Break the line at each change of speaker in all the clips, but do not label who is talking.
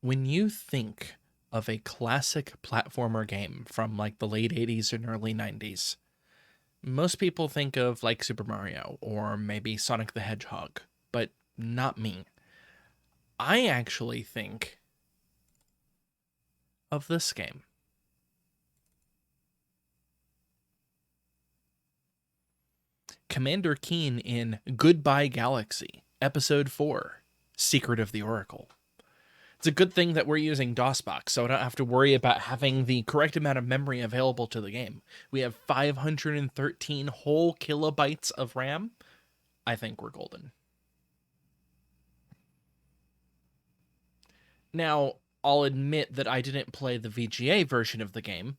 When you think of a classic platformer game from like the late 80s and early 90s, most people think of like Super Mario or maybe Sonic the Hedgehog, but not me. I actually think of this game. Commander Keen in Goodbye Galaxy, Episode 4, Secret of the Oracle. It's a good thing that we're using DOSBox, so I don't have to worry about having the correct amount of memory available to the game. We have 513 whole kilobytes of RAM. I think we're golden. Now, I'll admit that I didn't play the VGA version of the game.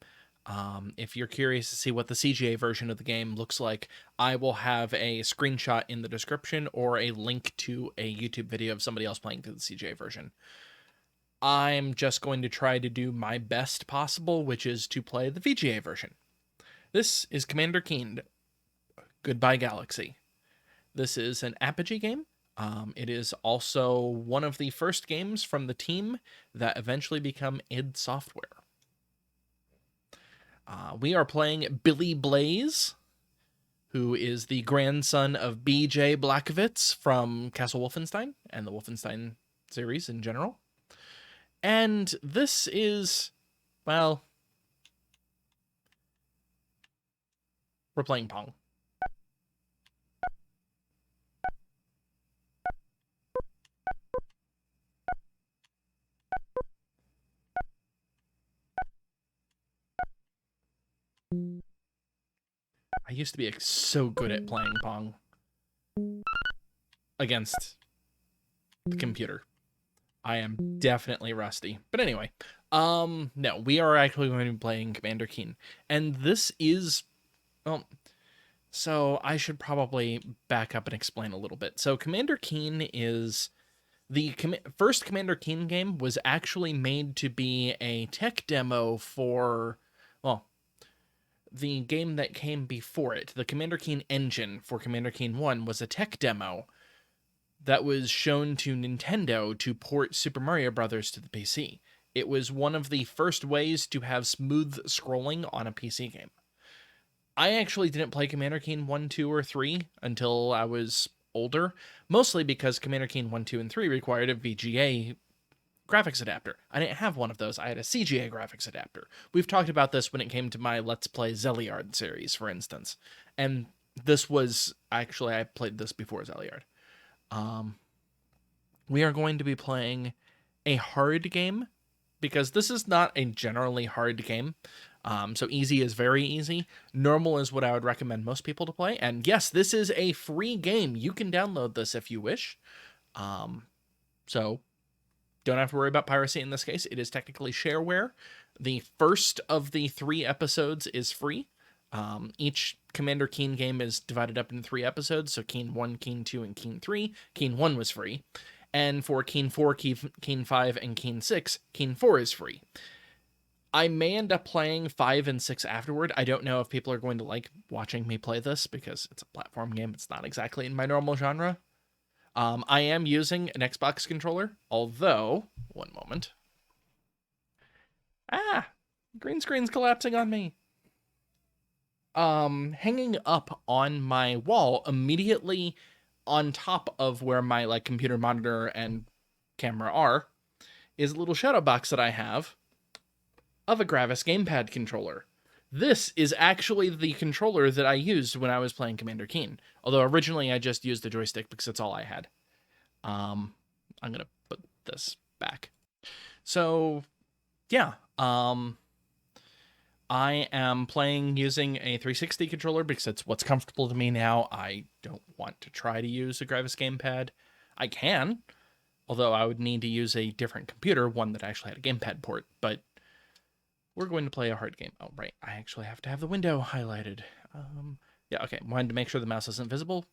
If you're curious to see what the CGA version of the game looks like, I will have a screenshot in the description or a link to a YouTube video of somebody else playing through the CGA version. I'm just going to try to do my best possible, which is to play the VGA version. This is Commander Keen, Goodbye Galaxy. This is an Apogee game. It is also one of the first games from the team that eventually become id Software. We are playing Billy Blaze, who is the grandson of B.J. Blachowicz from Castle Wolfenstein and the Wolfenstein series in general. And this is, well, we're playing Pong. I used to be so good at playing Pong against the computer. I am definitely rusty. But anyway, no, we are actually going to be playing Commander Keen. And this is, well, so I should probably back up and explain a little bit. So Commander Keen is the first Commander Keen game was actually made to be a tech demo for, well, the game that came before it. The Commander Keen engine for Commander Keen 1 was a tech demo that was shown to Nintendo to port Super Mario Bros. To the PC. It was one of the first ways to have smooth scrolling on a PC game. I actually didn't play Commander Keen 1, 2, or 3 until I was older, mostly because Commander Keen 1, 2, and 3 required a VGA graphics adapter. I didn't have one of those. I had a CGA graphics adapter. We've talked about this when it came to my Let's Play Zeliard series, for instance. And this was, actually, I played this before Zeliard. We are going to be playing a hard game, because this is not a generally hard game. So easy is very easy. Normal is what I would recommend most people to play. And yes, this is a free game. You can download this if you wish. So don't have to worry about piracy in this case. It is technically shareware. The first of the 3 episodes is free. Each Commander Keen game is divided up into 3 episodes, so Keen 1, Keen 2, and Keen 3. Keen 1 was free. And for Keen 4, Keen 5, and Keen 6, Keen 4 is free. I may end up playing 5 and 6 afterward. I don't know if people are going to like watching me play this, because it's a platform game. It's not exactly in my normal genre. I am using an Xbox controller, although, one moment. Green screen's collapsing on me. Hanging up on my wall immediately on top of where my like computer monitor and camera are is a little shadow box that I have of a Gravis gamepad controller. This is actually the controller that I used when I was playing Commander Keen, although originally I just used the joystick because that's all I had. I'm gonna put this back. So yeah, I am playing using a 360 controller because it's what's comfortable to me now. I don't want to try to use a Gravis gamepad. I can, although I would need to use a different computer, one that actually had a gamepad port, but we're going to play a hard game. Oh, right, I actually have to have the window highlighted. Yeah, okay, wanted to make sure the mouse isn't visible.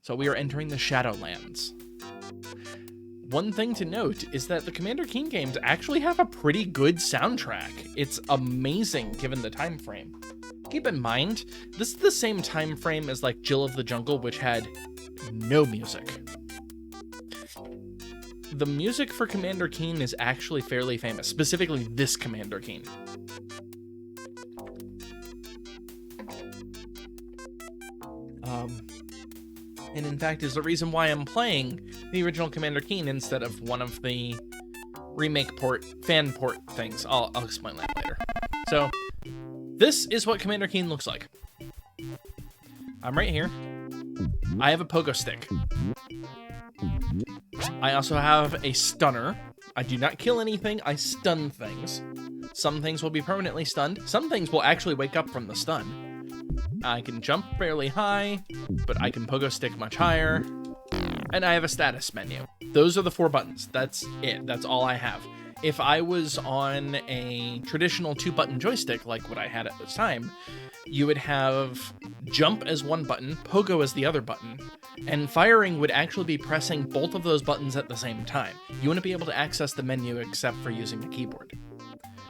So we are entering the Shadowlands. One thing to note is that the Commander Keen games actually have a pretty good soundtrack. It's amazing given the time frame. Keep in mind, this is the same time frame as like Jill of the Jungle, which had no music. the music for Commander Keen is actually fairly famous, specifically this Commander Keen. And in fact is the reason why I'm playing the original Commander Keen instead of one of the remake fan port things. I'll explain that later. So, this is what Commander Keen looks like. I'm right here. I have a pogo stick. I also have a stunner. I do not kill anything, I stun things. Some things will be permanently stunned. Some things will actually wake up from the stun. I can jump fairly high, but I can pogo stick much higher. And I have a status menu. Those are the 4 buttons. That's it. That's all I have. If I was on a traditional 2-button joystick, like what I had at this time, you would have jump as one button, pogo as the other button, and firing would actually be pressing both of those buttons at the same time. You wouldn't be able to access the menu except for using the keyboard.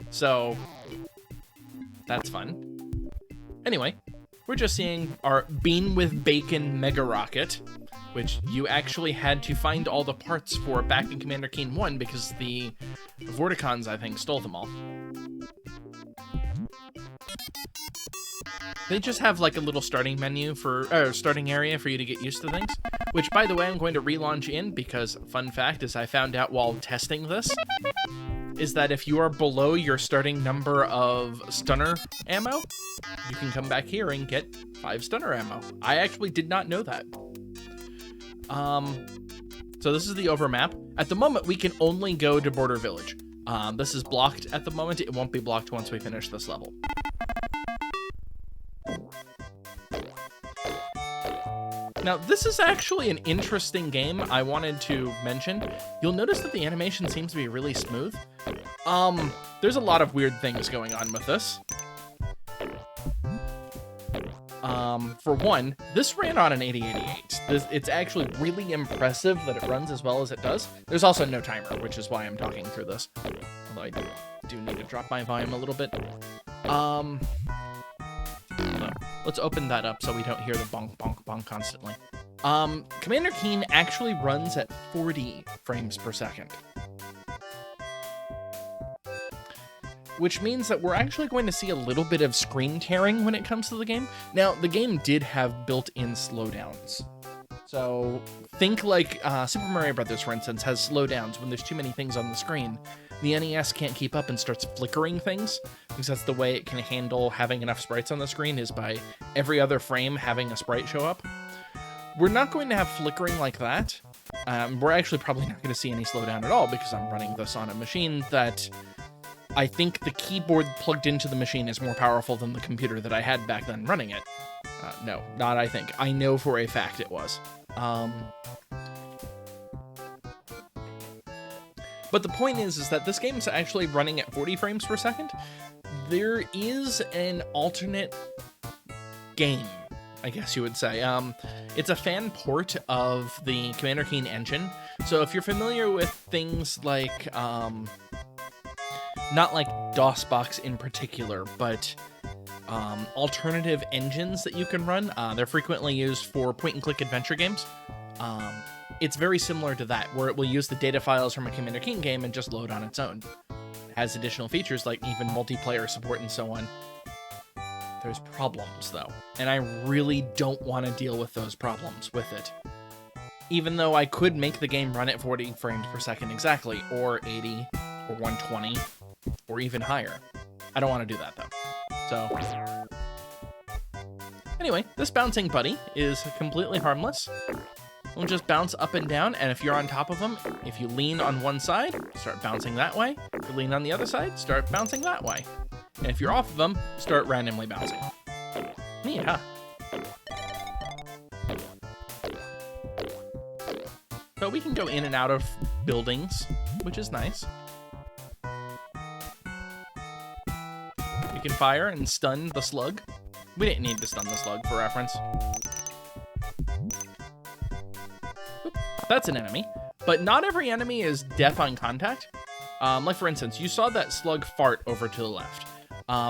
So, that's fun. Anyway, we're just seeing our Bean with Bacon Mega Rocket, which you actually had to find all the parts for back in Commander Keen 1 because the Vorticons, I think, stole them all. They just have like a little starting menu starting area for you to get used to things, which by the way, I'm going to relaunch in because fun fact is I found out while testing this is that if you are below your starting number of stunner ammo, you can come back here and get 5 stunner ammo. I actually did not know that. So this is the overmap. At the moment, we can only go to Border Village. This is blocked at the moment. It won't be blocked once we finish this level. Now, this is actually an interesting game I wanted to mention. You'll notice that the animation seems to be really smooth. There's a lot of weird things going on with this. For one, this ran on an 8088. It's actually really impressive that it runs as well as it does. There's also no timer, which is why I'm talking through this. Although I do need to drop my volume a little bit. Let's open that up so we don't hear the bonk, bonk, bonk constantly. Commander Keen actually runs at 40 frames per second. Which means that we're actually going to see a little bit of screen tearing when it comes to the game. Now, the game did have built-in slowdowns. So, think like Super Mario Bros., for instance, has slowdowns when there's too many things on the screen. The NES can't keep up and starts flickering things, because that's the way it can handle having enough sprites on the screen, is by every other frame having a sprite show up. We're not going to have flickering like that. We're actually probably not going to see any slowdown at all, because I'm running this on a machine that I think the keyboard plugged into the machine is more powerful than the computer that I had back then running it. No, not I think. I know for a fact it was. But the point is that this game is actually running at 40 frames per second. There is an alternate game, I guess you would say. It's a fan port of the Commander Keen engine. So if you're familiar with things like, not like DOSBox in particular, but alternative engines that you can run, they're frequently used for point-and-click adventure games. It's very similar to that, where it will use the data files from a Commander Keen game and just load on its own. It has additional features like even multiplayer support and so on. There's problems, though, and I really don't want to deal with those problems with it. Even though I could make the game run at 40 frames per second exactly, or 80, or 120, or even higher. I don't want to do that, though. So, anyway, this bouncing buddy is completely harmless. We'll just bounce up and down, and if you're on top of them, if you lean on one side, start bouncing that way. If you lean on the other side, start bouncing that way. And if you're off of them, start randomly bouncing. Neat, huh? So we can go in and out of buildings, which is nice. We can fire and stun the slug. We didn't need to stun the slug for reference. That's an enemy, but not every enemy is death on contact. Like for instance, you saw that slug fart over to the left.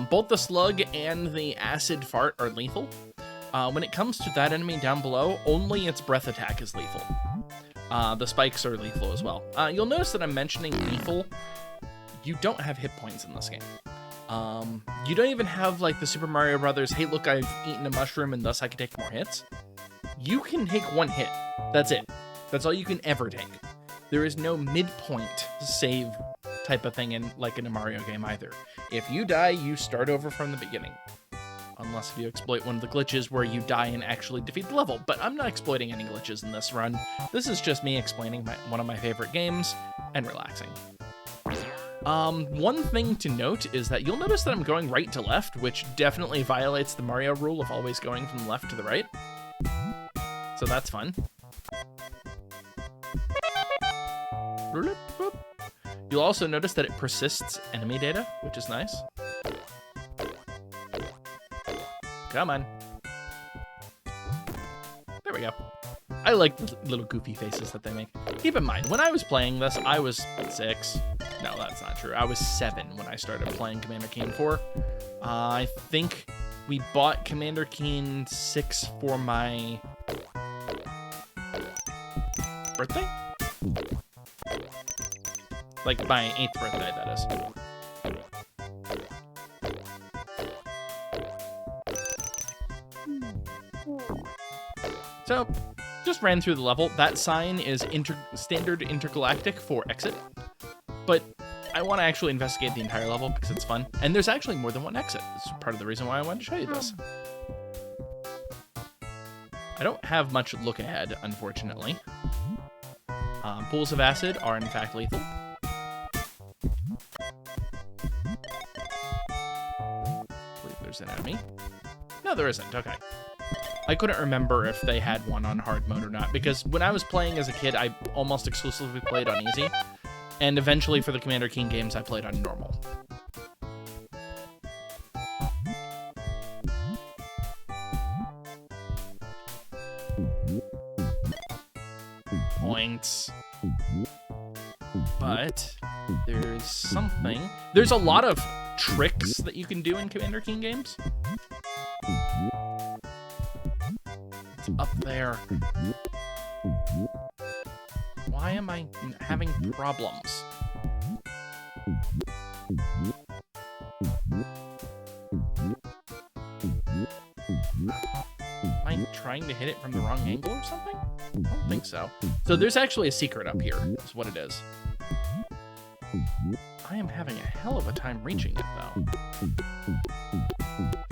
Both the slug and the acid fart are lethal. When it comes to that enemy down below, only its breath attack is lethal. The spikes are lethal as well. You'll notice that I'm mentioning lethal. You don't have hit points in this game. You don't even have like the Super Mario Brothers, hey look, I've eaten a mushroom and thus I can take more hits. You can take one hit. That's it. That's all you can ever take. There is no midpoint save type of thing in a Mario game either. If you die, you start over from the beginning. Unless if you exploit one of the glitches where you die and actually defeat the level. But I'm not exploiting any glitches in this run. This is just me explaining one of my favorite games and relaxing. One thing to note is that you'll notice that I'm going right to left, which definitely violates the Mario rule of always going from the left to the right. So that's fun. You'll also notice that it persists enemy data, which is nice. Come on. There we go. I like the little goofy faces that they make. Keep in mind, when I was playing this, I was 6. No, that's not true. I was 7 when I started playing Commander Keen 4. I think we bought Commander Keen 6 for my birthday? Like my 8th birthday, that is. So, just ran through the level. That sign is standard intergalactic for exit. But I want to actually investigate the entire level because it's fun. And there's actually more than one exit. This is part of the reason why I wanted to show you this. I don't have much look ahead, unfortunately. Pools of acid are in fact lethal. I believe there's an enemy. No, there isn't. Okay. I couldn't remember if they had one on hard mode or not, because when I was playing as a kid, I almost exclusively played on easy. And eventually for the Commander Keen games, I played on normal. Points. But there's something. There's a lot of tricks that you can do in Commander Keen games. It's up there. Why am I having problems? Am I trying to hit it from the wrong angle or something? I don't think so. So there's actually a secret up here, is what it is. I am having a hell of a time reaching it, though.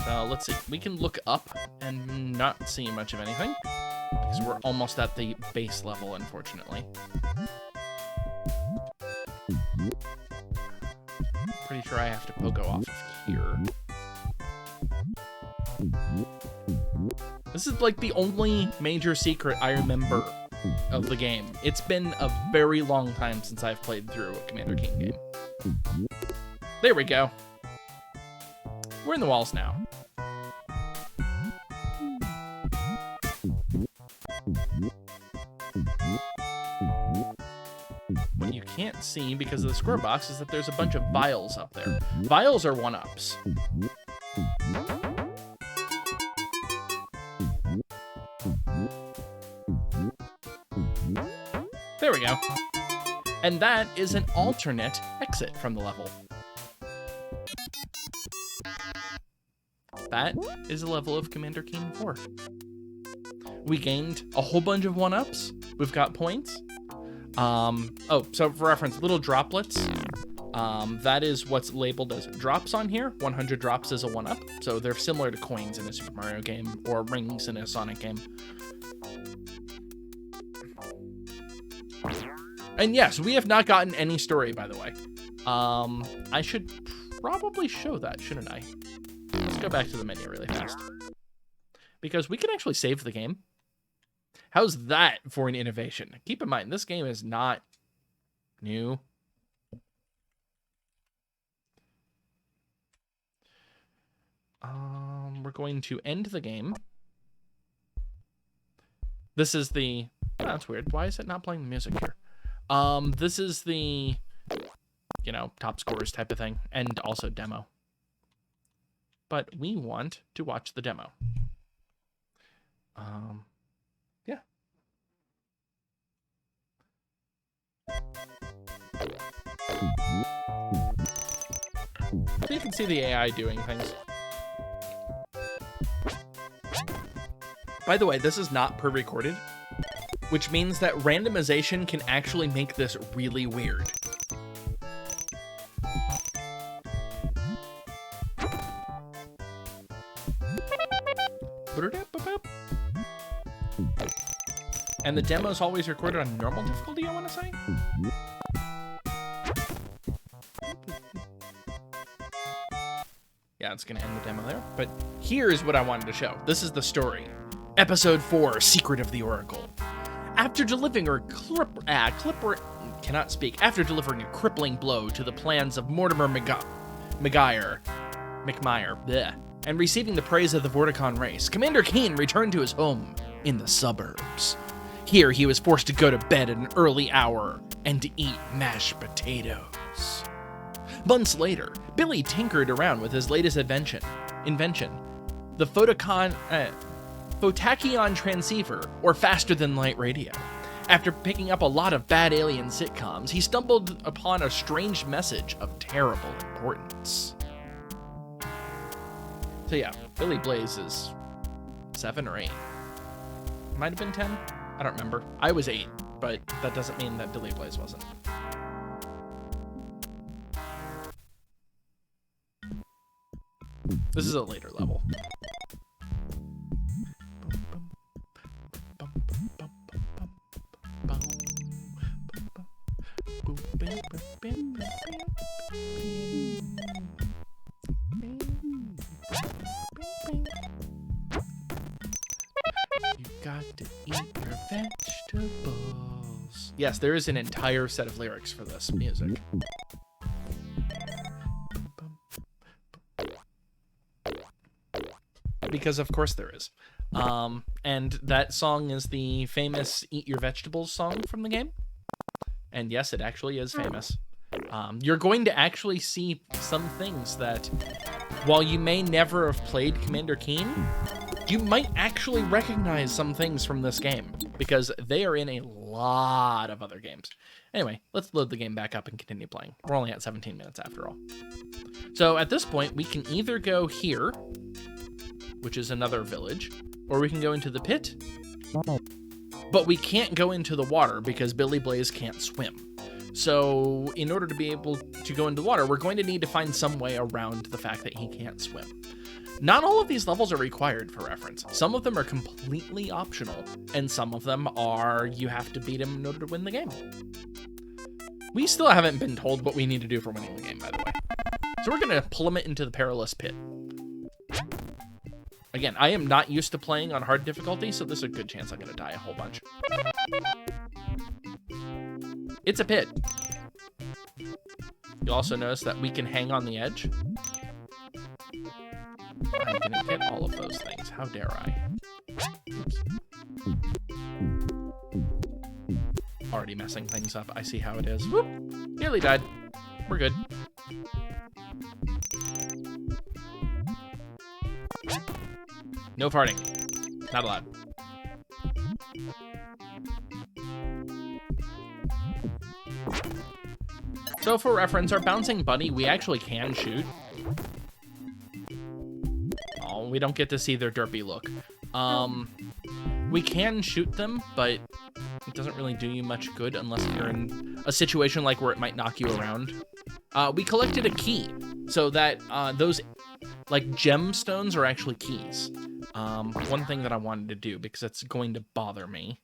So let's see. We can look up and not see much of anything, because we're almost at the base level, unfortunately. Pretty sure I have to pogo off of here. This is like the only major secret I remember of the game. It's been a very long time since I've played through a Commander Keen game. There we go. We're in the walls now. What you can't see because of the square box is that there's a bunch of vials up there. Vials are 1-ups. There we go. And that is an alternate exit from the level. That is a level of Commander Keen 4. We gained a whole bunch of 1-ups. We've got points. Oh, so for reference, little droplets. That is what's labeled as drops on here. 100 drops is a 1-up. So they're similar to coins in a Super Mario game or rings in a Sonic game. And yes, we have not gotten any story, by the way. I should probably show that, shouldn't I? Let's go back to the menu really fast. Because we can actually save the game. How's that for an innovation? Keep in mind, this game is not new. We're going to end the game. This is the... Oh, that's weird. Why is it not playing the music here? This is the, you know, top scores type of thing, and also demo. But we want to watch the demo. Yeah. So you can see the AI doing things. By the way, this is not pre-recorded, which means that randomization can actually make this really weird. And the demo is always recorded on normal difficulty, I want to say? Yeah, it's going to end the demo there. But here's what I wanted to show. This is the story. Episode 4, Secret of the Oracle. After delivering After delivering a crippling blow to the plans of Mortimer McMire, and receiving the praise of the Vorticon race, Commander Keen returned to his home in the suburbs. Here, he was forced to go to bed at an early hour and to eat mashed potatoes. Months later, Billy tinkered around with his latest invention, the Photakion transceiver, or faster-than-light radio. After picking up a lot of bad alien sitcoms, he stumbled upon a strange message of terrible importance. So yeah, Billy Blaze is 7 or 8. Might have been 10. I don't remember. I was 8, but that doesn't mean that Billy Blaze wasn't. This is a later level. You got to eat your vegetables. Yes, there is an entire set of lyrics for this music. Because of course there is. And that song is the famous Eat Your Vegetables song from the game. And yes, it actually is famous. You're going to actually see some things that, while you may never have played Commander Keen, you might actually recognize some things from this game, because they are in a lot of other games. Anyway, let's load the game back up and continue playing. We're only at 17 minutes after all. So at this point, we can either go here, which is another village, or we can go into the pit, but we can't go into the water because Billy Blaze can't swim. So in order to be able to go into the water, we're going to need to find some way around the fact that he can't swim. Not all of these levels are required for reference. Some of them are completely optional, and some of them are you have to beat him in order to win the game. We still haven't been told what we need to do for winning the game, by the way. So we're going to plummet into the Perilous Pit. Again, I am not used to playing on hard difficulty, so there's a good chance I'm going to die a whole bunch. It's a pit. You'll also notice that we can hang on the edge. I didn't get all of those things. How dare I? Oops. Already messing things up. I see how it is. Whoop! Nearly died. We're good. No farting. Not allowed. So for reference, our bouncing bunny, we actually can shoot. Oh, we don't get to see their derpy look. We can shoot them, but it doesn't really do you much good unless you're in a situation like where it might knock you around. We collected a key, so that those like gemstones are actually keys. One thing that I wanted to do, because it's going to bother me.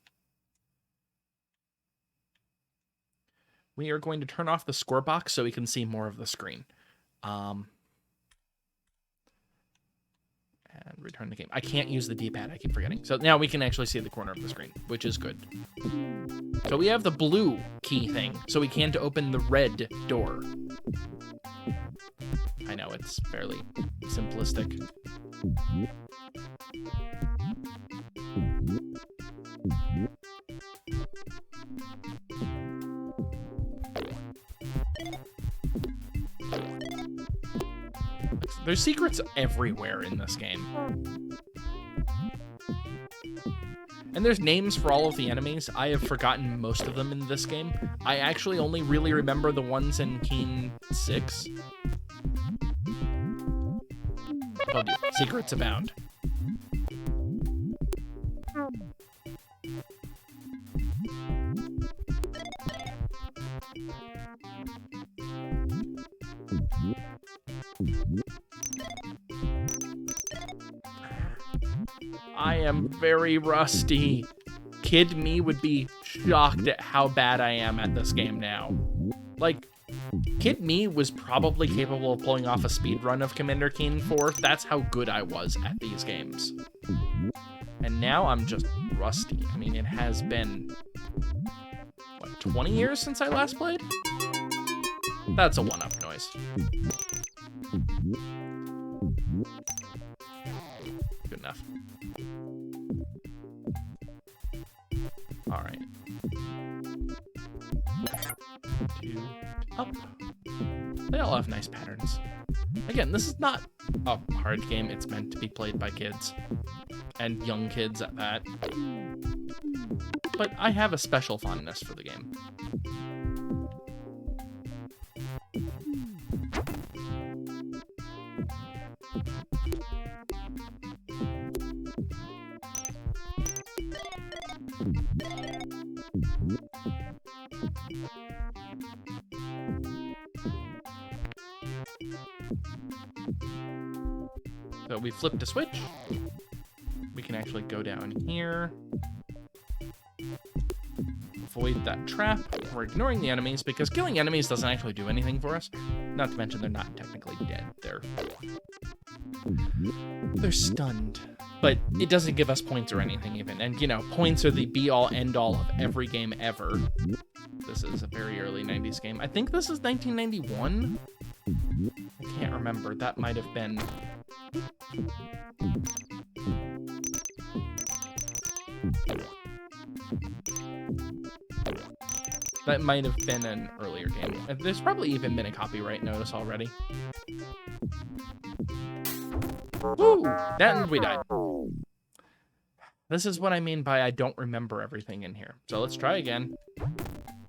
We are going to turn off the score box so we can see more of the screen. And return the game. I can't use the D-pad, I keep forgetting. So now we can actually see the corner of the screen, which is good. So we have the blue key thing, so we can't open the red door. I know, it's fairly simplistic. There's secrets everywhere in this game. And there's names for all of the enemies. I have forgotten most of them in this game. I actually only really remember the ones in Keen 6. Told you, secrets abound. I am very rusty. Kid me would be shocked at how bad I am at this game now. Like, Kid me was probably capable of pulling off a speedrun of Commander Keen 4. That's how good I was at these games. And now I'm just rusty. I mean, it has been, what, 20 years since I last played? That's a one-up noise. Good enough. All right. 2 up. They all have nice patterns. Again, this is not a hard game. It's meant to be played by kids. And young kids at that. But I have a special fondness for the game. So we flipped a switch. We can actually go down here. Avoid that trap. We're ignoring the enemies because killing enemies doesn't actually do anything for us. Not to mention they're not technically dead. They're stunned. But it doesn't give us points or anything even. And, you know, points are the be-all, end-all of every game ever. This is a very early 90s game. I think this is 1991? I can't remember. That might have been... That might have been an earlier game. There's probably even been a copyright notice already. Woo! And we died. This is what I mean by I don't remember everything in here. So let's try again.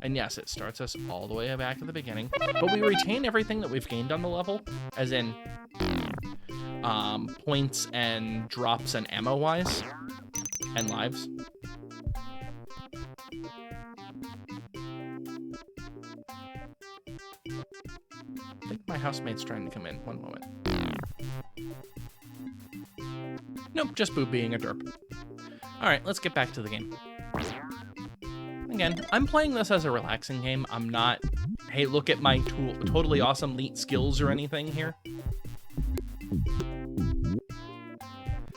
And yes, it starts us all the way back to the beginning. But we retain everything that we've gained on the level. As in, points and drops and ammo-wise. And lives. I think my housemate's trying to come in. One moment. Nope, just Boo being a derp. Alright, let's get back to the game. Again, I'm playing this as a relaxing game. I'm not, hey, look at my totally awesome elite skills or anything here.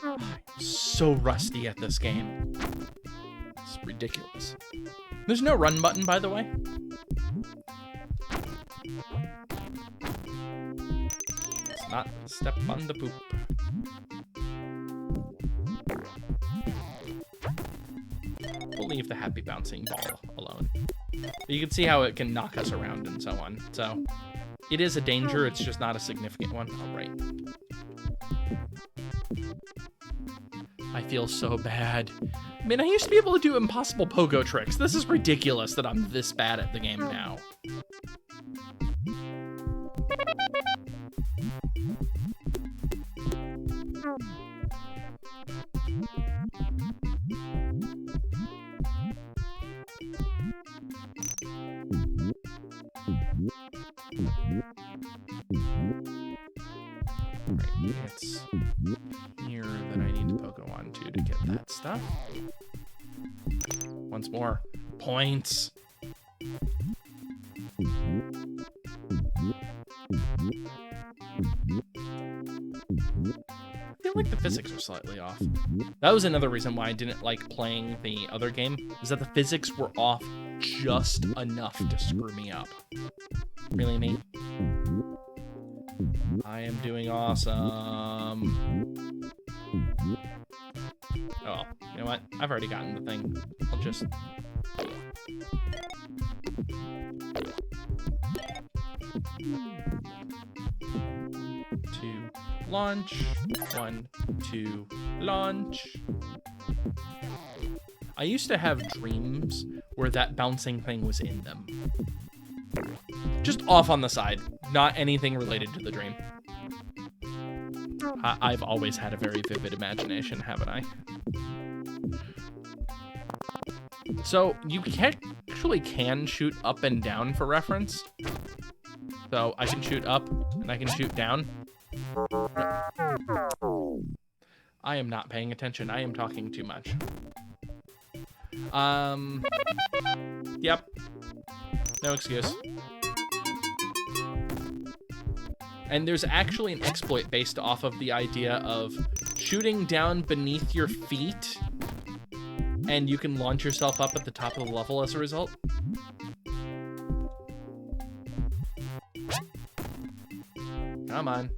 I'm so rusty at this game. It's ridiculous. There's no run button, by the way. Let's not step on the poop. We'll leave the happy bouncing ball alone. But you can see how it can knock us around and so on. So it is a danger, it's just not a significant one. All right. I feel so bad. I mean, I used to be able to do impossible pogo tricks. This is ridiculous that I'm this bad at the game now. Right, it's here that I need to pogo on to get that stuff. Once more. Points. I feel like the physics are slightly off. That was another reason why I didn't like playing the other game, is that the physics were off just enough to screw me up. Really, mate? I am doing awesome. Oh, you know what? I've already gotten the thing. I'll just... to launch. 1, 2, launch. I used to have dreams where that bouncing thing was in them. Just off on the side, not anything related to the dream. I've always had a very vivid imagination, haven't I? So you actually can shoot up and down for reference. So I can shoot up and I can shoot down. I am not paying attention. I am talking too much. Yep. No excuse. And there's actually an exploit based off of the idea of shooting down beneath your feet, and you can launch yourself up at the top of the level as a result. Come on.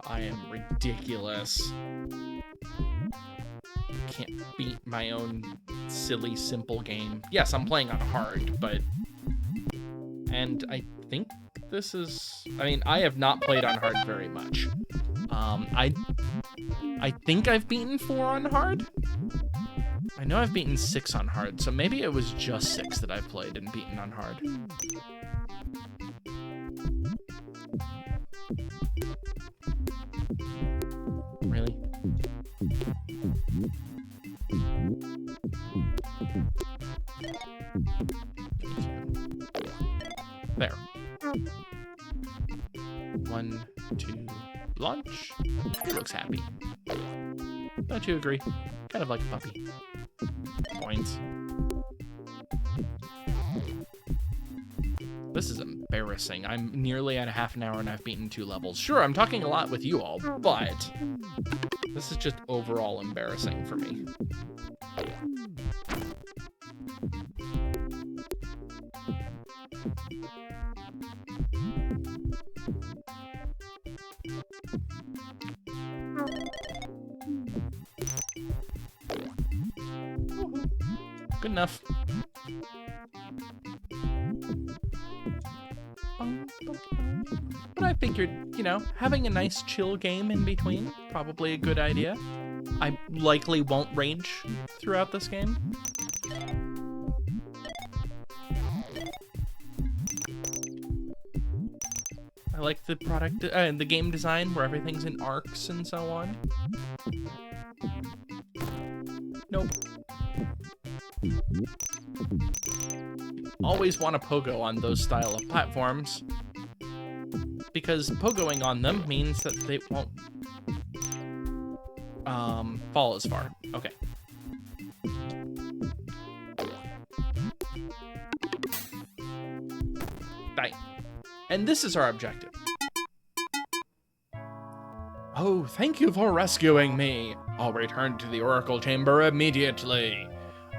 I am ridiculous. Can't beat my own silly, simple game. Yes, I'm playing on hard, but... And I think this is... I mean, I have not played on hard very much. I think I've beaten 4 on hard. I know I've beaten 6 on hard, so maybe it was just 6 that I've played and beaten on hard. Really? There. 1, 2, launch. He looks happy. Don't you agree? Kind of like a puppy. Points. This is embarrassing. I'm nearly at a half an hour and I've beaten 2 levels. Sure, I'm talking a lot with you all, but this is just overall embarrassing for me. Good enough. But I figured, you know, having a nice chill game in between, probably a good idea. I likely won't rage throughout this game. I like the the game design where everything's in arcs and so on. Nope. Always want to pogo on those style of platforms, because pogoing on them means that they won't fall as far. Okay. Die. And this is our objective. Oh, thank you for rescuing me. I'll return to the Oracle Chamber immediately.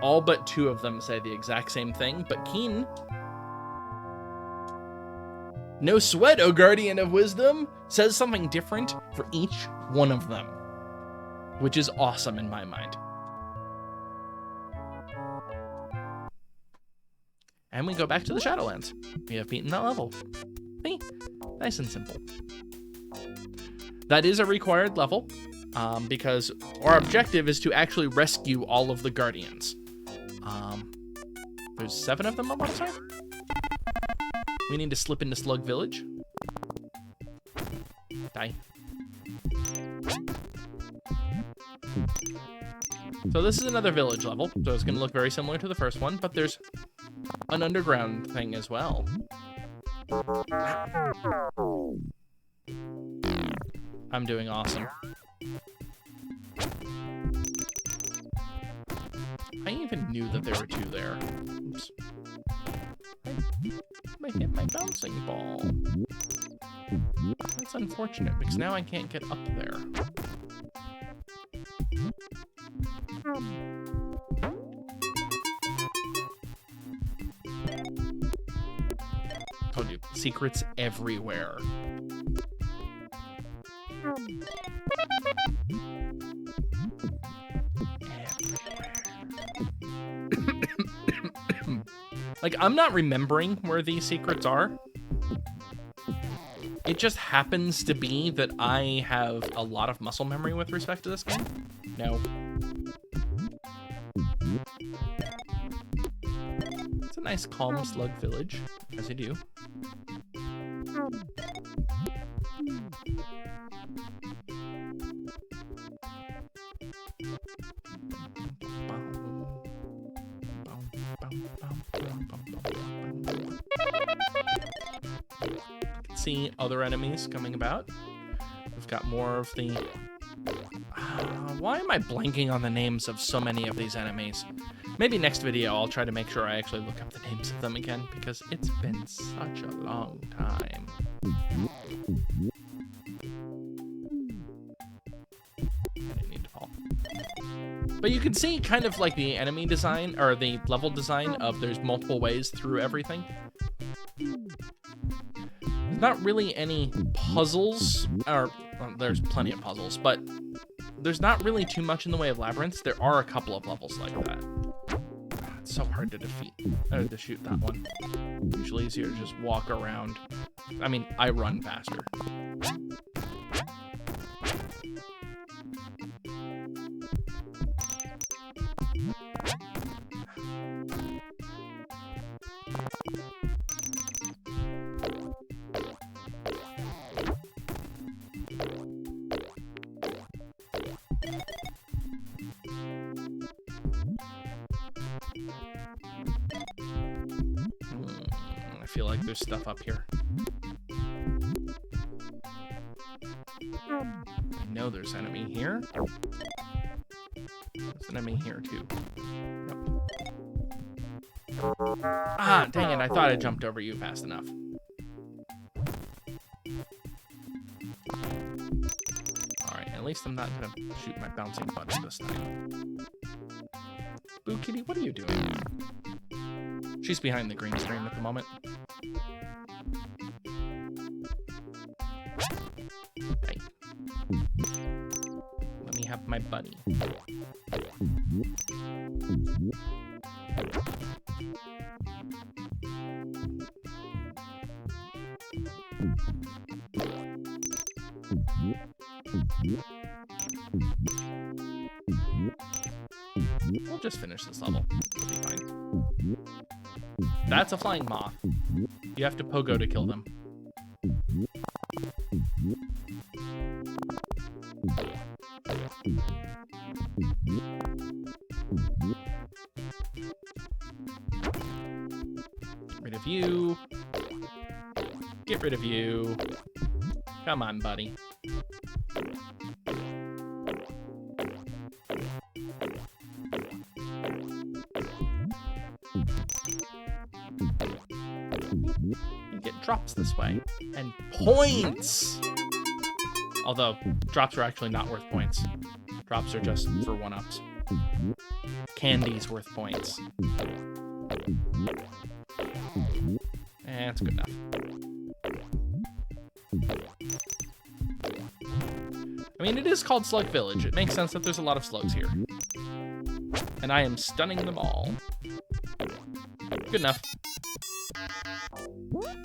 All but 2 of them say the exact same thing, but Keen... No sweat, O Guardian of Wisdom, says something different for each one of them, which is awesome in my mind. And we go back to the Shadowlands. We have beaten that level. See? Nice and simple. That is a required level, because our objective is to actually rescue all of the Guardians. There's 7 of them, I want to say. We need to slip into Slug Village. Die. So this is another village level, so it's going to look very similar to the first one, but there's an underground thing as well. I'm doing awesome. I even knew that there were 2 there. Oops. I hit my bouncing ball. That's unfortunate, because now I can't get up there. Told you, secrets everywhere. Like, I'm not remembering where these secrets are. It just happens to be that I have a lot of muscle memory with respect to this game. No. It's a nice, calm Slug Village, as I do. See other enemies coming about. We've got more of the... why am I blanking on the names of so many of these enemies? Maybe next video I'll try to make sure I actually look up the names of them again, because it's been such a long time. I didn't need to fall. But you can see kind of like the enemy design, or the level design of there's multiple ways through everything. There's not really any puzzles, or well, there's plenty of puzzles, but there's not really too much in the way of labyrinths. There are a couple of levels like that. It's so hard to defeat, or to shoot that one. Usually easier to just walk around. I mean, I run faster. I feel like there's stuff up here. I know there's enemy here. There's an enemy here too. Nope. Ah, dang it, I thought I jumped over you fast enough. Alright, at least I'm not gonna shoot my bouncing button this time. Boo Kitty, what are you doing? She's behind the green screen at the moment. Hey. Let me have my bunny. We'll just finish this level. It'll be fine. That's a flying moth. You have to pogo to kill them. Get rid of you. Get rid of you. Come on, buddy. You get drops this way. And points! Although, drops are actually not worth points. Drops are just for one-ups. Candy's worth points. That's good enough. I mean, it is called Slug Village. It makes sense that there's a lot of slugs here. And I am stunning them all. Good enough.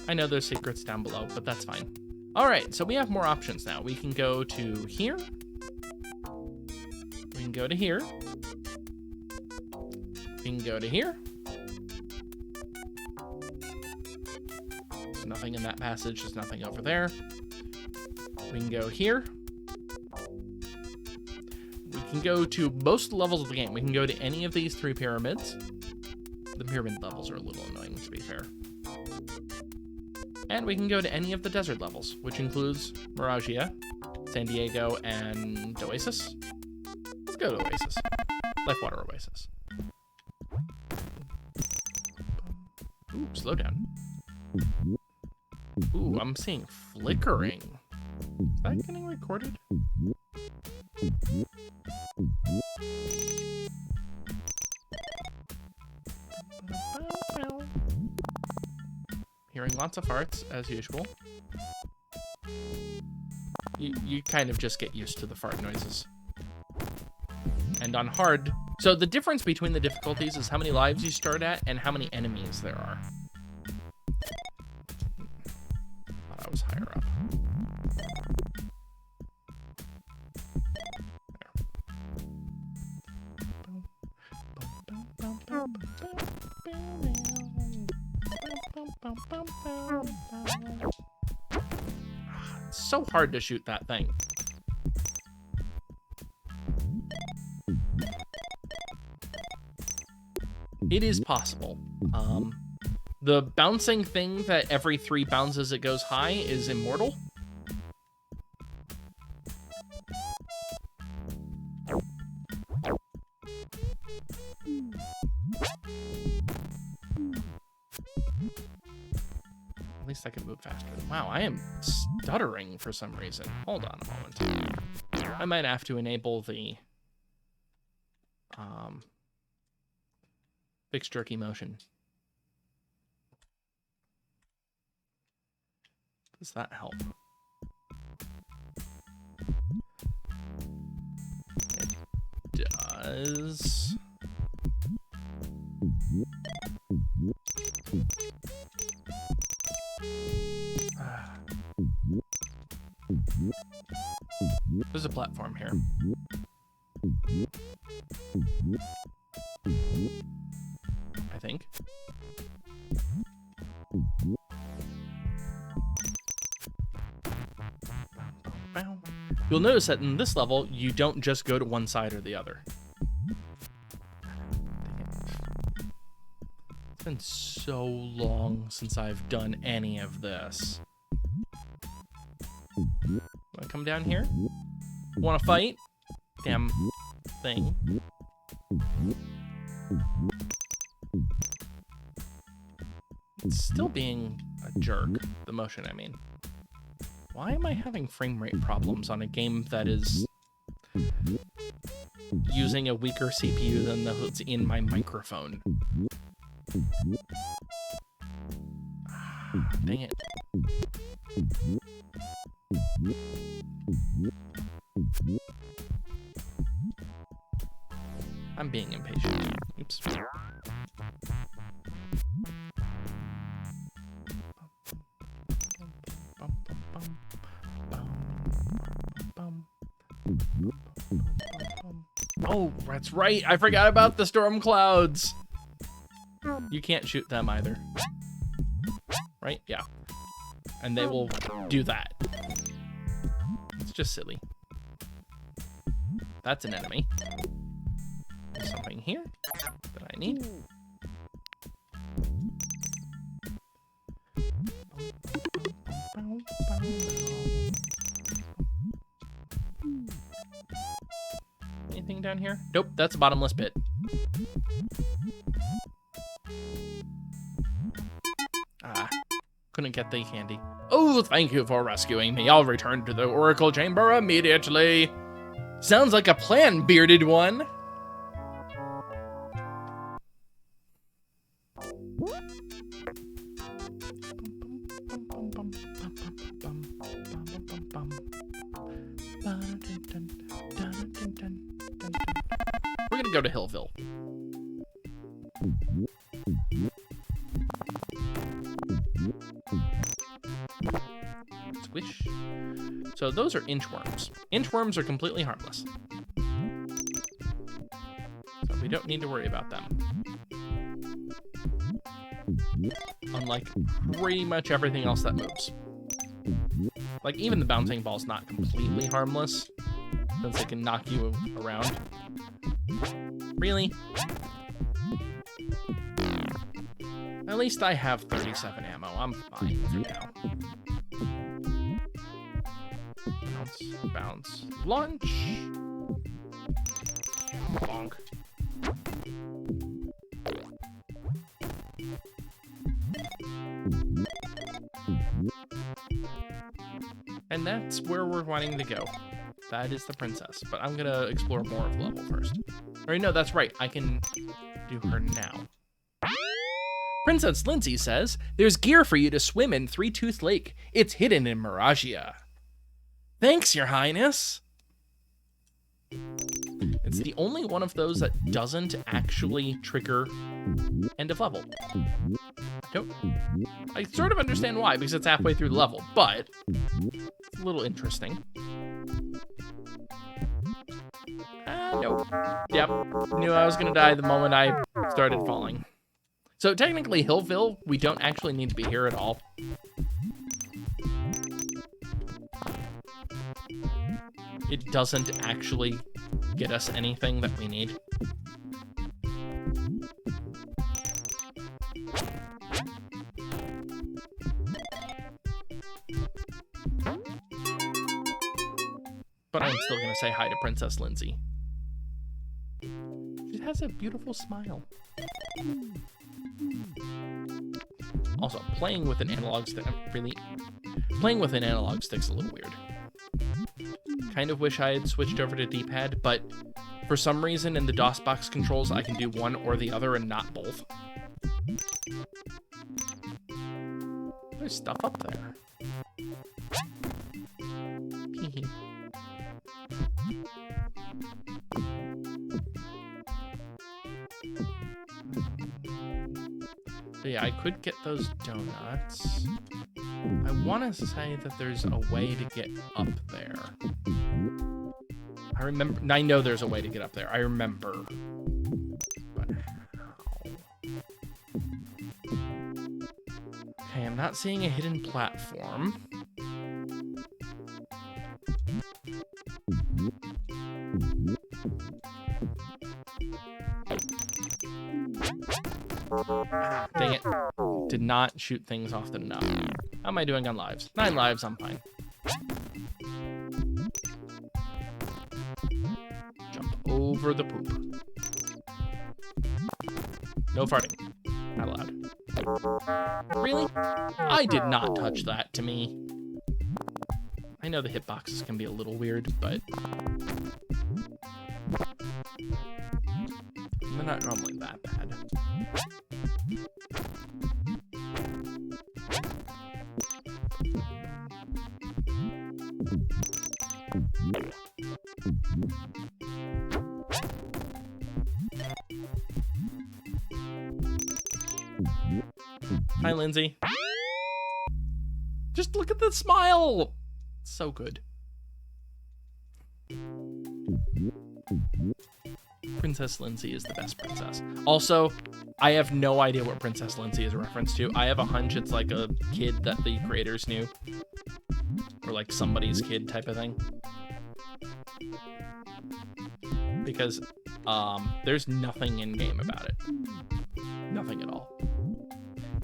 I know there's secrets down below, but that's fine. Alright, so we have more options now. We can go to here. We can go to here. We can go to here. There's nothing in that passage. There's nothing over there. We can go here. We can go to most of the levels of the game. We can go to any of these 3 pyramids. The pyramid levels are a little annoying, to be fair. And we can go to any of the desert levels, which includes Miragia, Sand Yego, and Oasis. Let's go to Oasis. Lifewater Oasis. Ooh, slow down. Ooh, I'm seeing flickering. Is that getting recorded? Hearing lots of farts, as usual. You kind of just get used to the fart noises. And on hard... So the difference between the difficulties is how many lives you start at and how many enemies there are. Thought I was higher up. It's so hard to shoot that thing. It is possible. The bouncing thing that every 3 bounces it goes high is immortal. At least I can move faster. Wow, I am stuttering for some reason. Hold on a moment. I might have to enable the fixed jerky motion. Does that help? It does. There's a platform here. I think. You'll notice that in this level, you don't just go to one side or the other. It's been so long since I've done any of this. Wanna come down here? Wanna fight? Damn thing. It's still being a jerk. The motion, I mean. Why am I having frame rate problems on a game that is using a weaker CPU than that's in my microphone? Dang it. I'm being impatient. Oops. Oh, that's right. I forgot about the storm clouds. You can't shoot them either. Right? Yeah. And they will do that. It's just silly. That's an enemy. There's something here that I need. Anything down here? Nope, that's a bottomless pit. Couldn't get the candy. Oh, thank you for rescuing me. I'll return to the Oracle Chamber immediately. Sounds like a plan, bearded one. We're gonna go to Hillville. Squish. So those are inchworms. Inchworms are completely harmless. So we don't need to worry about them. Unlike pretty much everything else that moves. Like, even the bouncing ball's not completely harmless, since it can knock you around. Really? At least I have 37 ammo. I'm fine for now. Bounce, bounce, launch. Bonk. And that's where we're wanting to go. That is the princess. But I'm gonna explore more of the level first. Or no, that's right. I can do her now. Princess Lindsay says, there's gear for you to swim in Three-Tooth Lake. It's hidden in Miragia. Thanks, Your Highness. It's the only one of those that doesn't actually trigger end of level. I sort of understand why, because it's halfway through the level, but it's a little interesting. Nope. Yep. Knew I was gonna die the moment I started falling. So technically, Hillville, we don't actually need to be here at all. It doesn't actually get us anything that we need. But I'm still gonna say hi to Princess Lindsay. She has a beautiful smile. Also, playing with an analog stick, playing with an analog stick's a little weird. Kind of wish I had switched over to D-pad, but for some reason in the DOSBox controls, I can do one or the other and not both. There's stuff up there. So yeah, I could get those donuts. I want to say that there's a way to get up there. I know there's a way to get up there. I remember. But how? Okay, I'm not seeing a hidden platform. Dang it. Did not shoot things often enough. How am I doing on lives? 9 lives, I'm fine. Jump over the poop. No farting. Not allowed. Really? I did not touch that to me. I know the hitboxes can be a little weird, but they're not normally that bad. Hi, Lindsay. Just look at the smile. It's so good. Princess Lindsay is the best princess. Also, I have no idea what Princess Lindsay is a reference to. I have a hunch it's like a kid that the creators knew. Or like somebody's kid type of thing. Because there's nothing in game about it. Nothing at all.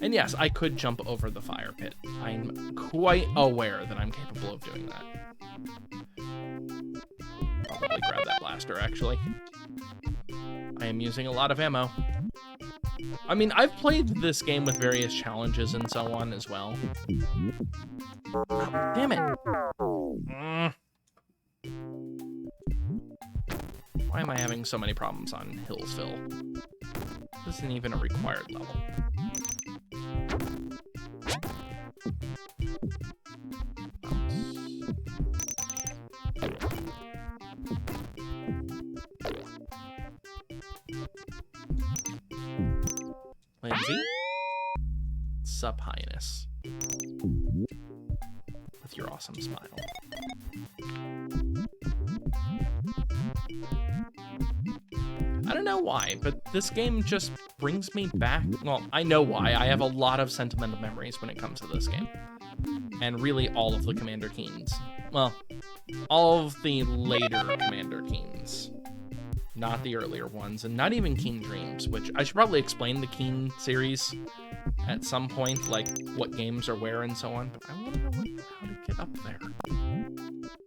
And yes, I could jump over the fire pit. I'm quite aware that I'm capable of doing that. Probably grab that blaster, actually. I am using a lot of ammo. I mean, I've played this game with various challenges and so on as well. Oh, damn it! Why am I having so many problems on Hillville? This isn't even a required level. Lindsay? Sup, Highness. With your awesome smile. I don't know why, but this game just brings me back. Well, I know why. I have a lot of sentimental memories when it comes to this game. And really all of the Commander Keens. Well, all of the later Commander Keens. Not the earlier ones, and not even Keen Dreams, which I should probably explain the Keen series at some point, like what games are where and so on, but I want to know how to get up there.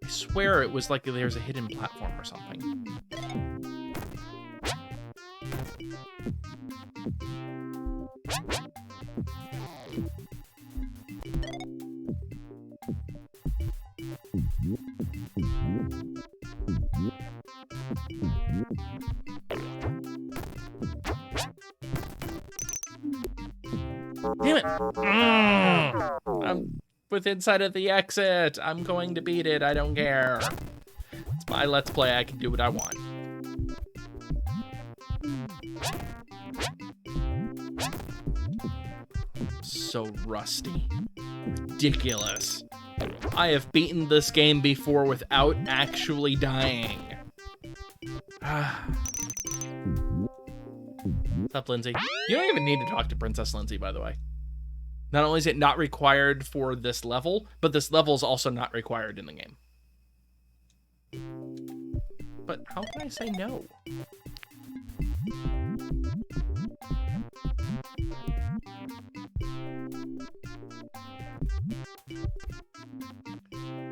I swear it was like there's a hidden platform or something. Damn it! I'm within sight of the exit. I'm going to beat it. I don't care. It's my Let's Play. I can do what I want. So rusty. Ridiculous. I have beaten this game before without actually dying. What's up, Lindsay? You don't even need to talk to Princess Lindsay, by the way. Not only is it not required for this level, but this level is also not required in the game. But how can I say no?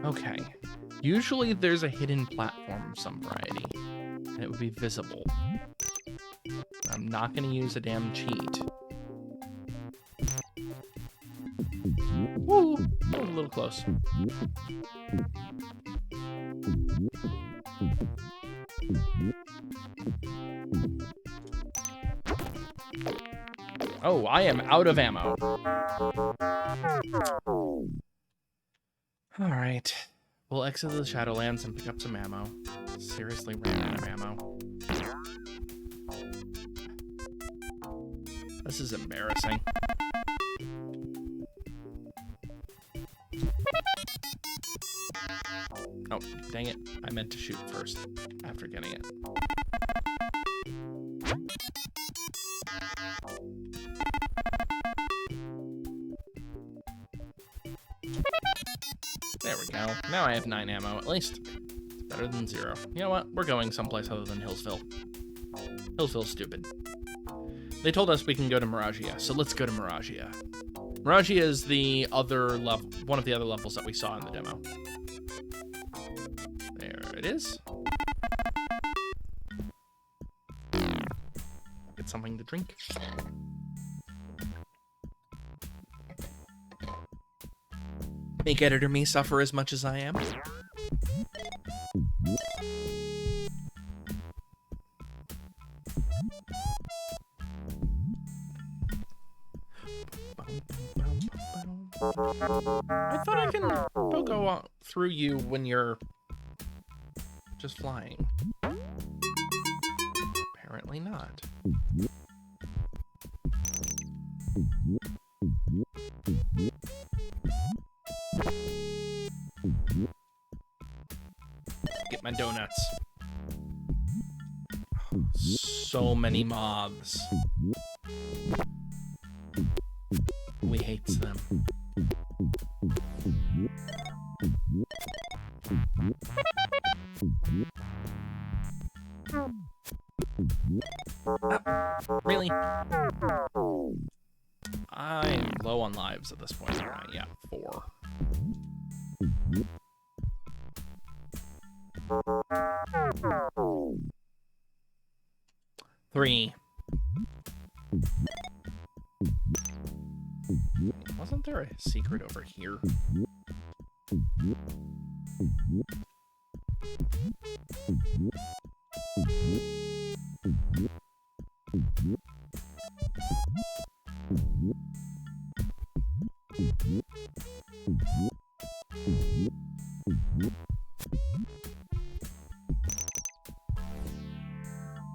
Okay. Usually there's a hidden platform of some variety, and it would be visible. I'm not going to use a damn cheat. Woo! That was a little close. Oh, I am out of ammo. Alright. We'll exit the Shadowlands and pick up some ammo. Seriously ran out of ammo. This is embarrassing. Oh, dang it. I meant to shoot first, after getting it. There we go. Now I have 9 ammo, at least. It's better than 0. You know what? We're going someplace other than Hillville. Hillville's stupid. They told us we can go to Miragia, so let's go to Miragia. Miragia is the other level, one of the other levels that we saw in the demo. There it is. Get something to drink. Make editor me suffer as much as I am. I thought I can go through you when you're just flying. Apparently not. Get my donuts. So many moths. We hates them. Really? I'm low on lives at this point. Yeah, 4. Three. Wasn't there a secret over here?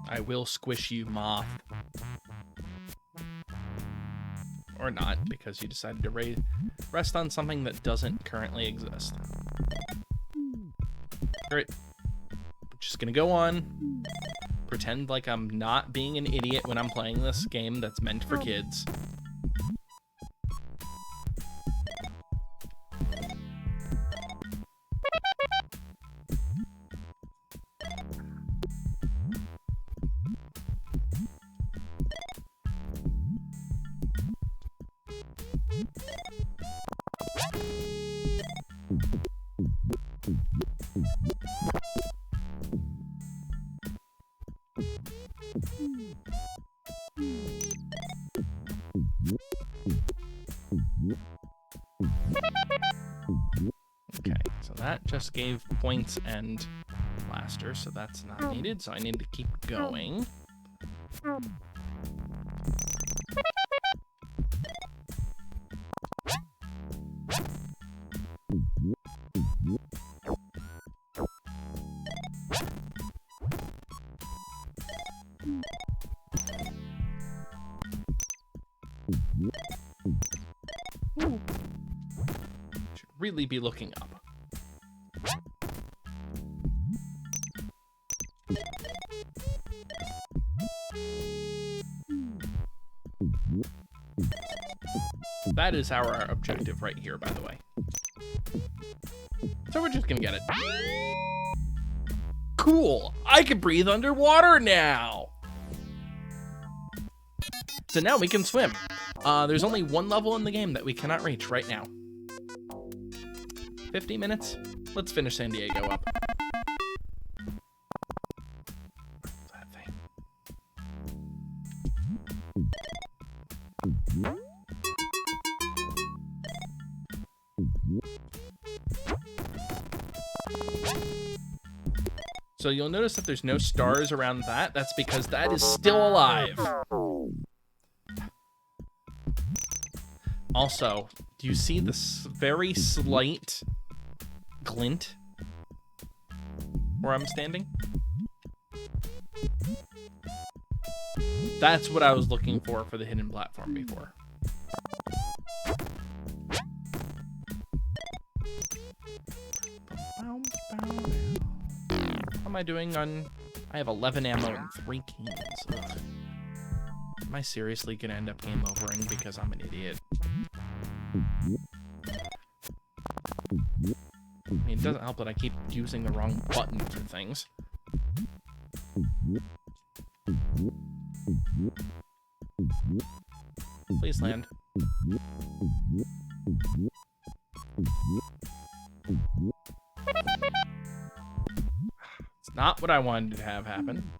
I will squish you, moth. Or not, because you decided to rest on something that doesn't currently exist. Alright. I'm just gonna go on. Pretend like I'm not being an idiot when I'm playing this game that's meant for kids. Okay, so that just gave points and blaster, so that's not needed, so I need to keep going. Should really be looking up. That is our objective right here, by the way. So we're just gonna get it. Cool! I can breathe underwater now! So now we can swim. There's only one level in the game that we cannot reach right now. 50 minutes? Let's finish San Diego up. That thing. So you'll notice that there's no stars around that. That's because that is still alive. Also, do you see this very slight glint where I'm standing? That's what I was looking for the hidden platform before. How am I doing on... I have 11 ammo and 3 keys. Ugh. Am I seriously gonna end up game overing because I'm an idiot? I mean, it doesn't help that I keep using the wrong button for things. Please land. It's not what I wanted to have happen.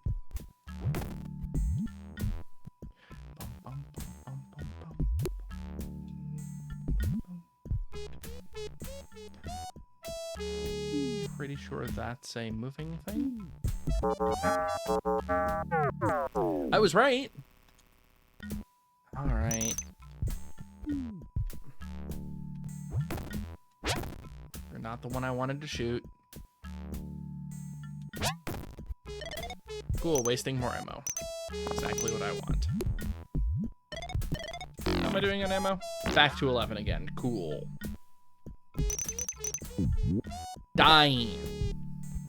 Pretty sure that's a moving thing. I was right. All right. You're not the one I wanted to shoot. Cool, wasting more ammo. Exactly what I want. How am I doing on ammo? Back to 11 again. Cool. Dying.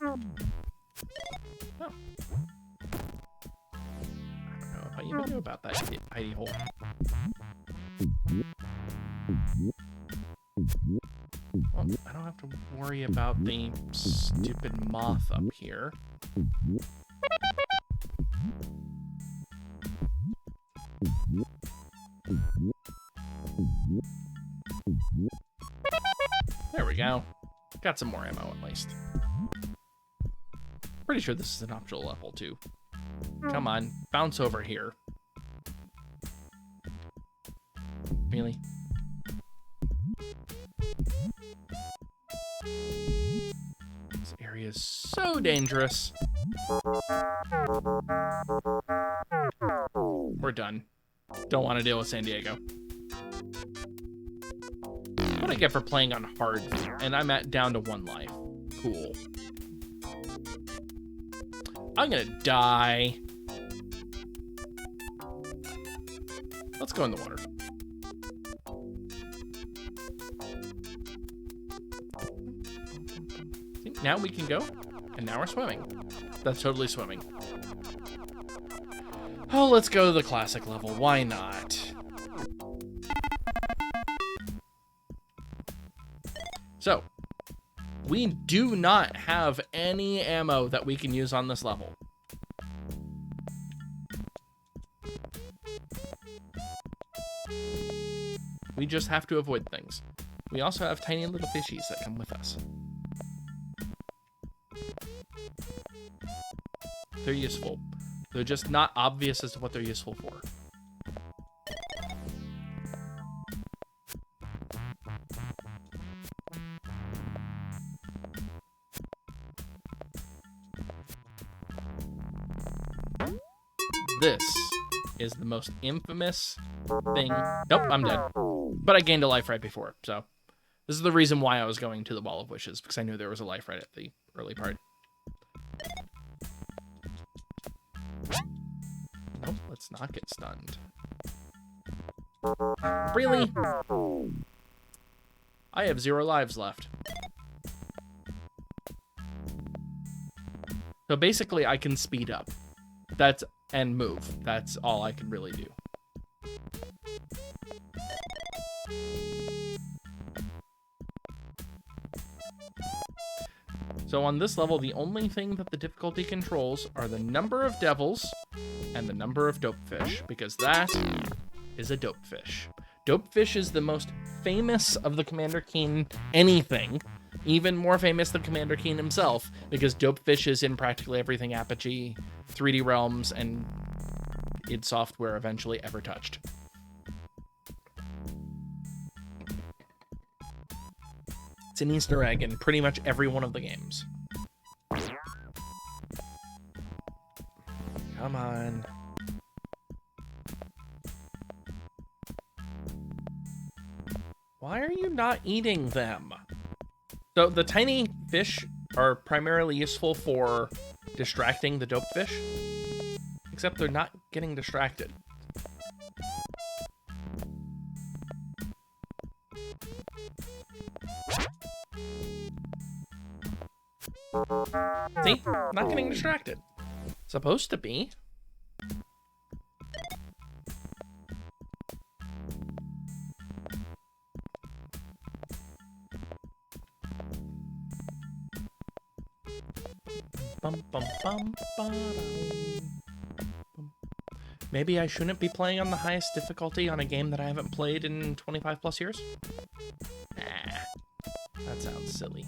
Oh. I don't know if I even knew about that hidey hole. Well, I don't have to worry about the stupid moth up here. There we go. Got some more ammo at least. Pretty sure this is an optional level too. Come on, bounce over here. Really? This area is so dangerous. We're done. Don't want to deal with San Diego. What do I get for playing on hard? And I'm down to 1 life. Cool. I'm gonna die. Let's go in the water. See, now we can go, and now we're swimming. That's totally swimming. Oh, let's go to the classic level. Why not? So, we do not have any ammo that we can use on this level. We just have to avoid things. We also have tiny little fishies that come with us. They're useful. They're just not obvious as to what they're useful for. This is the most infamous thing. Nope, I'm dead. But I gained a life right before, so this is the reason why I was going to the Wall of Wishes, because I knew there was a life right at the early part. Nope, let's not get stunned. Really? I have 0 lives left. So basically I can speed up. And move. That's all I can really do. So on this level, the only thing that the difficulty controls are the number of devils and the number of dopefish, because that is a dopefish. Dopefish is the most famous of the Commander Keen anything, even more famous than Commander Keen himself, because dopefish is in practically everything Apogee, 3D Realms, and id Software eventually ever touched. It's an Easter egg in pretty much every one of the games. Come on. Why are you not eating them? So the tiny fish are primarily useful for distracting the dope fish, except they're not getting distracted. See? Not getting distracted. Supposed to be. Bum, bum, bum, maybe I shouldn't be playing on the highest difficulty on a game that I haven't played in 25 plus years? Nah, that sounds silly.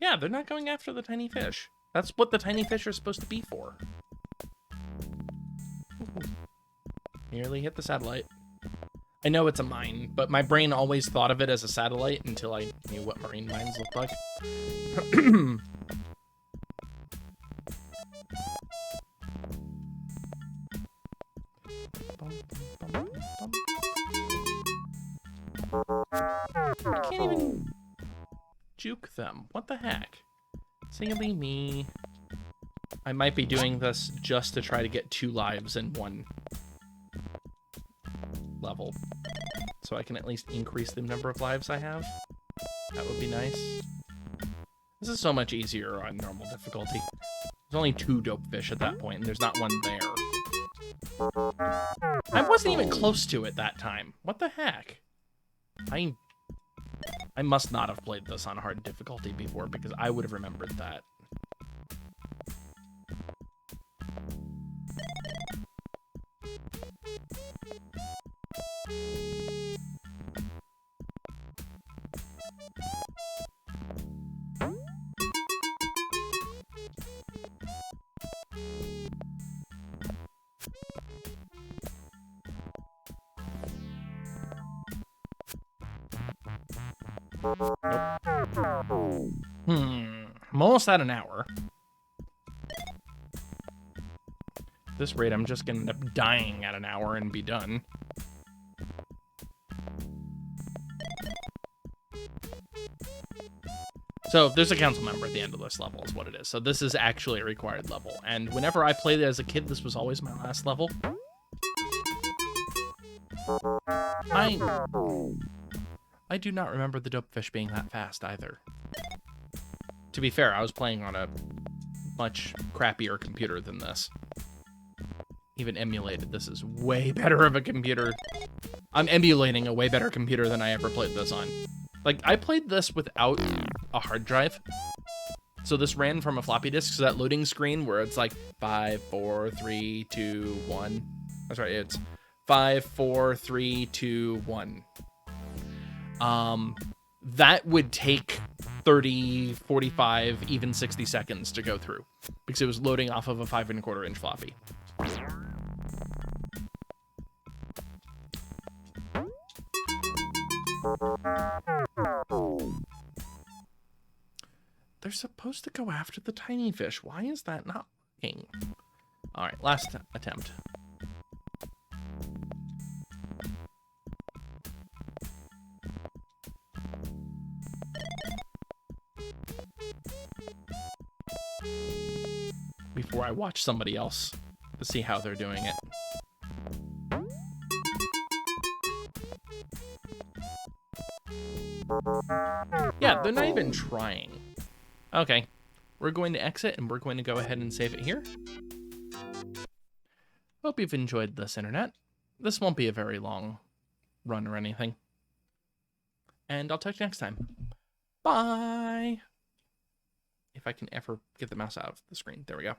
Yeah, they're not going after the tiny fish. That's what the tiny fish are supposed to be for. Nearly hit the satellite. I know it's a mine, but my brain always thought of it as a satellite until I knew what marine mines looked like. I can't even juke them. What the heck? Silly me. I might be doing this just to try to get 2 lives in one level, so I can at least increase the number of lives I have. That would be nice. This is so much easier on normal difficulty. There's only 2 dope fish at that point, and there's not one there. I wasn't even close to it that time. What the heck? I must not have played this on hard difficulty before, because I would have remembered that. I'm almost at an hour. At this rate, I'm just gonna end up dying at an hour and be done. So there's a council member at the end of this level is what it is. So this is actually a required level. And whenever I played it as a kid, this was always my last level. I do not remember the dope fish being that fast either. To be fair, I was playing on a much crappier computer than this. Even emulated, this is way better of a computer. I'm emulating a way better computer than I ever played this on. Like, I played this without a hard drive. So this ran from a floppy disk, so that loading screen where it's like 5, 4, 3, 2, 1. That's right, it's 5, 4, 3, 2, 1. That would take 30, 45, even 60 seconds to go through because it was loading off of a 5 1/4 inch floppy. They're supposed to go after the tiny fish. Why is that not working? All right, last attempt. Before I watch somebody else to see how they're doing it. Yeah, they're not even trying. Okay, we're going to exit and we're going to go ahead and save it here. Hope you've enjoyed this, Internet. This won't be a very long run or anything. And I'll talk to you next time. Bye! If I can ever get the mouse out of the screen. There we go.